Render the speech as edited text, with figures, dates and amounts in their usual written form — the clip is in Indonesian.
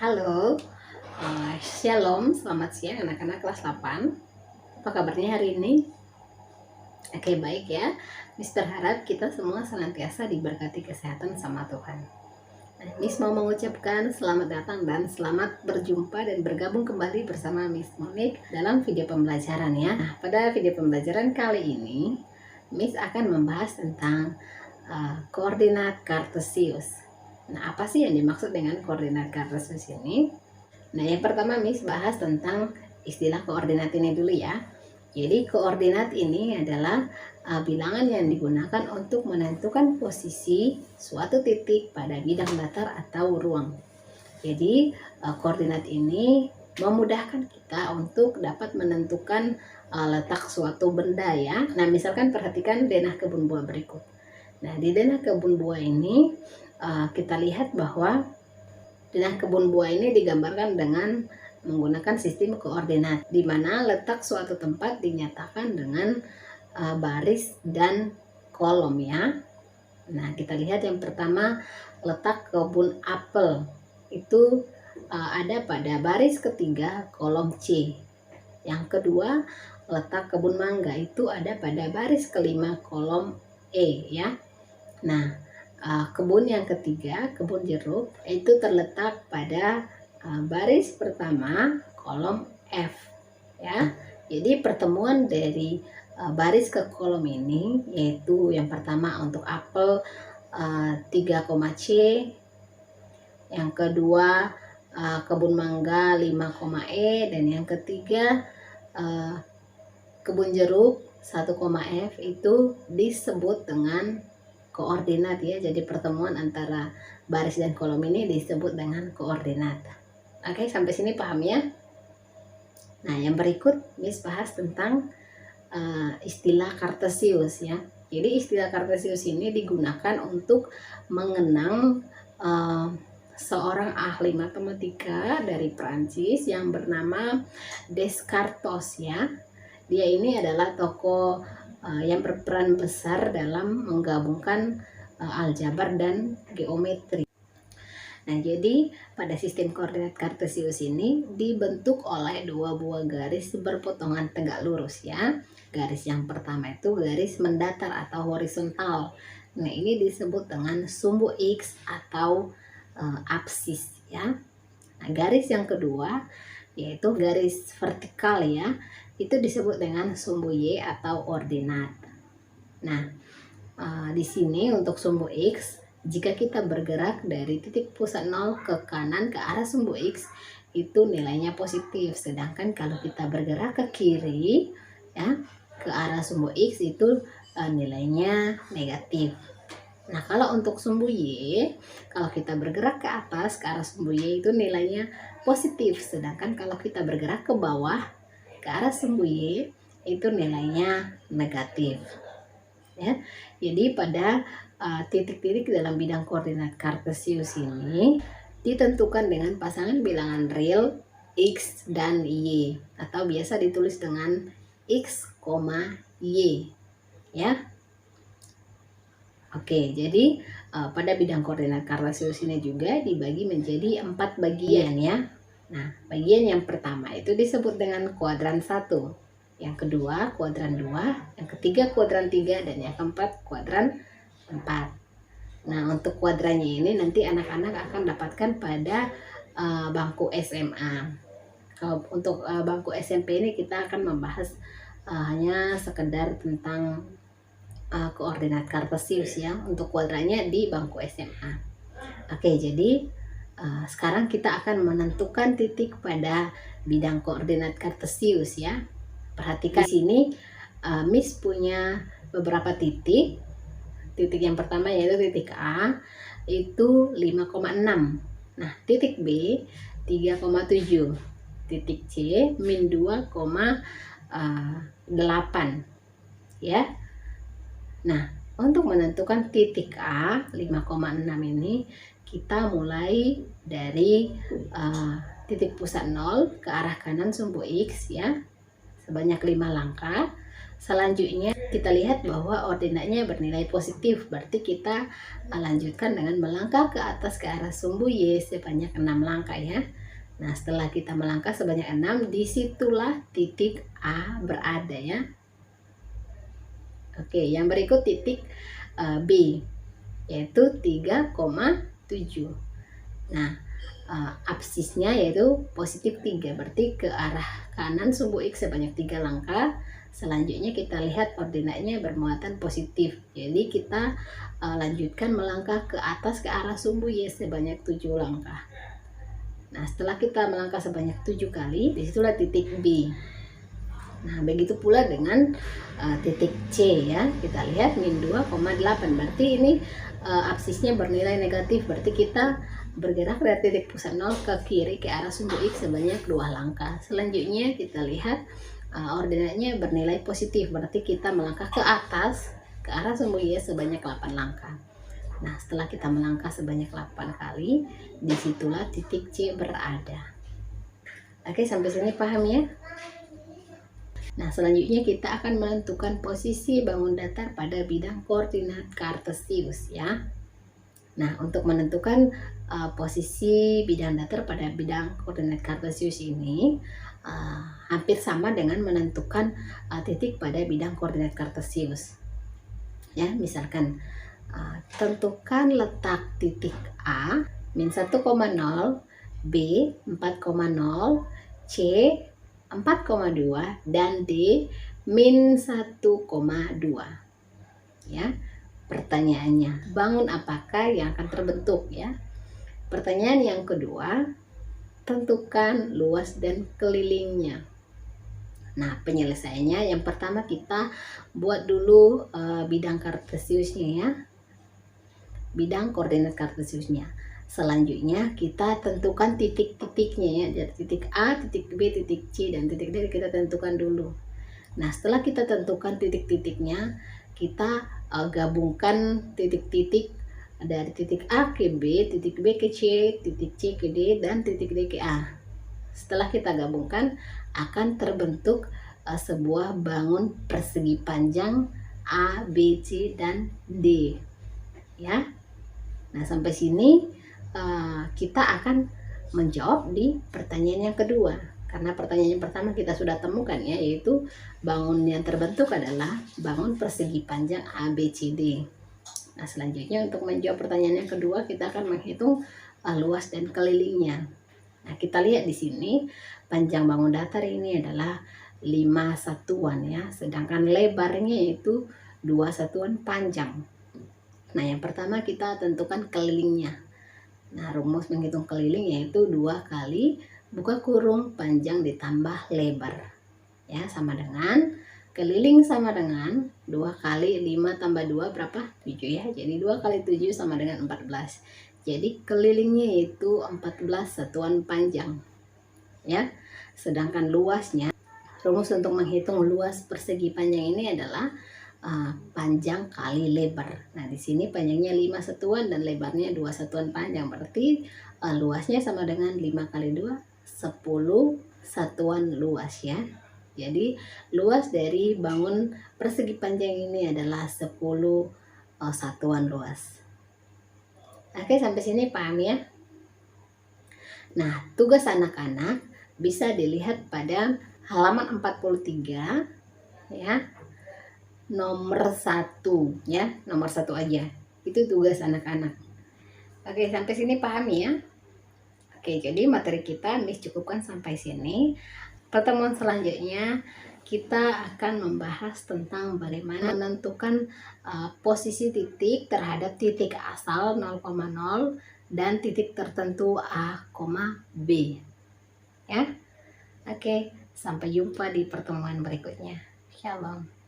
Halo, Shalom, selamat siang anak-anak kelas 8. Apa kabarnya hari ini? Oke, baik ya. Miss berharap kita semua senantiasa diberkati kesehatan sama Tuhan. Miss mau mengucapkan selamat datang dan selamat berjumpa dan bergabung kembali bersama Miss Monique dalam video pembelajaran ya. Nah, pada video pembelajaran kali ini, Miss akan membahas tentang koordinat kartesius. Nah, apa sih yang dimaksud dengan koordinat kartesius ini? Nah, yang pertama Miss bahas tentang istilah koordinat ini dulu ya. Jadi koordinat ini adalah bilangan yang digunakan untuk menentukan posisi suatu titik pada bidang datar atau ruang. Jadi koordinat ini memudahkan kita untuk dapat menentukan letak suatu benda ya. Nah, misalkan perhatikan denah kebun buah berikut. Nah, di denah kebun buah ini kita lihat bahwa denah kebun buah ini digambarkan dengan menggunakan sistem koordinat, di mana letak suatu tempat dinyatakan dengan baris dan kolom ya. Nah, kita lihat yang pertama, letak kebun apel itu ada pada baris ketiga kolom C. Yang kedua, letak kebun mangga itu ada pada baris kelima kolom E ya. Nah, kebun yang ketiga, kebun jeruk, itu terletak pada baris pertama kolom F ya. Jadi pertemuan dari baris ke kolom ini yaitu yang pertama untuk apel 3, C, yang kedua kebun mangga 5, E, dan yang ketiga kebun jeruk 1, F itu disebut dengan koordinat ya. Jadi pertemuan antara baris dan kolom ini disebut dengan koordinat. Oke, sampai sini paham ya? Nah, yang berikut Miss bahas tentang istilah kartesius ya. Jadi istilah kartesius ini digunakan untuk mengenang seorang ahli matematika dari Prancis yang bernama Descartes ya. Dia ini adalah tokoh yang berperan besar dalam menggabungkan aljabar dan geometri. Nah, jadi pada sistem koordinat kartesius ini dibentuk oleh dua buah garis berpotongan tegak lurus ya. Garis yang pertama itu garis mendatar atau horizontal. Nah, ini disebut dengan sumbu X atau absis ya. Nah, garis yang kedua yaitu garis vertikal ya. Itu disebut dengan sumbu Y atau ordinat. Nah, di sini untuk sumbu X, jika kita bergerak dari titik pusat 0 ke kanan ke arah sumbu X, itu nilainya positif. Sedangkan kalau kita bergerak ke kiri, ya, ke arah sumbu X itu nilainya negatif. Nah, kalau untuk sumbu Y, kalau kita bergerak ke atas ke arah sumbu Y itu nilainya positif. Sedangkan kalau kita bergerak ke bawah ke arah sumbu Y itu nilainya negatif ya. Jadi pada titik-titik dalam bidang koordinat kartesius ini ditentukan dengan pasangan bilangan real X dan Y atau biasa ditulis dengan X, Y ya. Oke, jadi pada bidang koordinat kartesius ini juga dibagi menjadi 4 bagian ya. Nah, bagian yang pertama itu disebut dengan kuadran 1, yang kedua kuadran 2, yang ketiga kuadran 3, dan yang keempat kuadran 4. Nah, untuk kuadrannya ini nanti anak-anak akan dapatkan pada bangku SMA. Kalau untuk bangku SMP ini kita akan membahas hanya sekedar tentang koordinat kartesius ya, untuk kuadrannya di bangku SMA. Oke, jadi sekarang kita akan menentukan titik pada bidang koordinat kartesius ya. Perhatikan di sini Miss punya beberapa titik. Titik yang pertama yaitu titik A itu 5,6. Nah, titik B 3,7. Titik C min 2,8 ya. Nah, untuk menentukan titik A 5,6 ini kita mulai dari titik pusat 0 ke arah kanan sumbu X ya, sebanyak 5 langkah Selanjutnya kita lihat bahwa ordinatnya bernilai positif, berarti kita lanjutkan dengan melangkah ke atas ke arah sumbu Y sebanyak 6 langkah ya. Nah, setelah kita melangkah sebanyak 6, disitulah titik A berada ya. Oke, yang berikut titik B, yaitu 3,7. Nah, absisnya yaitu positif 3, berarti ke arah kanan sumbu X sebanyak 3 langkah. Selanjutnya kita lihat ordinatnya bermuatan positif, jadi kita lanjutkan melangkah ke atas ke arah sumbu Y sebanyak 7 langkah. Nah, setelah kita melangkah sebanyak 7 kali, disitulah titik B. Nah, begitu pula dengan titik C ya. Kita lihat min 2,8, berarti ini absisnya bernilai negatif, berarti kita bergerak dari titik pusat 0 ke kiri ke arah sumbu X sebanyak 2 langkah. Selanjutnya kita lihat ordinatnya bernilai positif, berarti kita melangkah ke atas ke arah sumbu Y sebanyak 8 langkah. Nah, setelah kita melangkah sebanyak 8 kali, disitulah titik C berada. Oke, sampai sini paham ya? Nah, selanjutnya kita akan menentukan posisi bangun datar pada bidang koordinat kartesius ya. Nah, untuk menentukan posisi bidang datar pada bidang koordinat kartesius ini hampir sama dengan menentukan titik pada bidang koordinat kartesius. Ya, misalkan tentukan letak titik A min 1,0, B 4,0, C 4,2 dan D min 1,2 ya. Pertanyaannya, bangun apakah yang akan terbentuk ya? Pertanyaan yang kedua, tentukan luas dan kelilingnya. Nah, penyelesaiannya yang pertama kita buat dulu bidang kartesiusnya ya, bidang koordinat kartesiusnya. Selanjutnya kita tentukan titik-titiknya ya, jadi titik A, titik B, titik C, dan titik D kita tentukan dulu. Nah, setelah kita tentukan titik-titiknya, kita gabungkan titik-titik dari titik A ke B, titik B ke C, titik C ke D, dan titik D ke A. Setelah kita gabungkan, akan terbentuk sebuah bangun persegi panjang A, B, C, dan D ya. Nah, sampai sini kita akan menjawab di pertanyaan yang kedua, karena pertanyaan yang pertama kita sudah temukan ya, yaitu bangun yang terbentuk adalah bangun persegi panjang ABCD. Nah, selanjutnya untuk menjawab pertanyaan yang kedua kita akan menghitung luas dan kelilingnya. Nah, kita lihat di sini panjang bangun datar ini adalah 5 satuan ya, sedangkan lebarnya itu 2 satuan panjang. Nah, yang pertama kita tentukan kelilingnya. Nah, rumus menghitung keliling yaitu 2 kali buka kurung panjang ditambah lebar ya, sama dengan keliling sama dengan 2 kali 5 tambah 2 berapa? 7 ya, jadi 2 kali 7 sama dengan 14. Jadi kelilingnya itu 14 satuan panjang ya. Sedangkan luasnya, rumus untuk menghitung luas persegi panjang ini adalah panjang kali lebar. Nah, di sini panjangnya 5 satuan dan lebarnya 2 satuan panjang, berarti luasnya sama dengan 5 kali 2 10 satuan luas ya. Jadi luas dari bangun persegi panjang ini adalah 10 satuan luas. Oke, sampai sini paham ya? Nah, tugas anak-anak bisa dilihat pada halaman 43 ya. Nomor 1 ya, nomor 1 aja. Itu tugas anak-anak. Oke, sampai sini paham ya? Oke, jadi materi kita Miss cukupkan sampai sini. Pertemuan selanjutnya kita akan membahas tentang bagaimana menentukan posisi titik terhadap titik asal 0,0 dan titik tertentu A, B. Ya. Oke, sampai jumpa di pertemuan berikutnya. Shalom.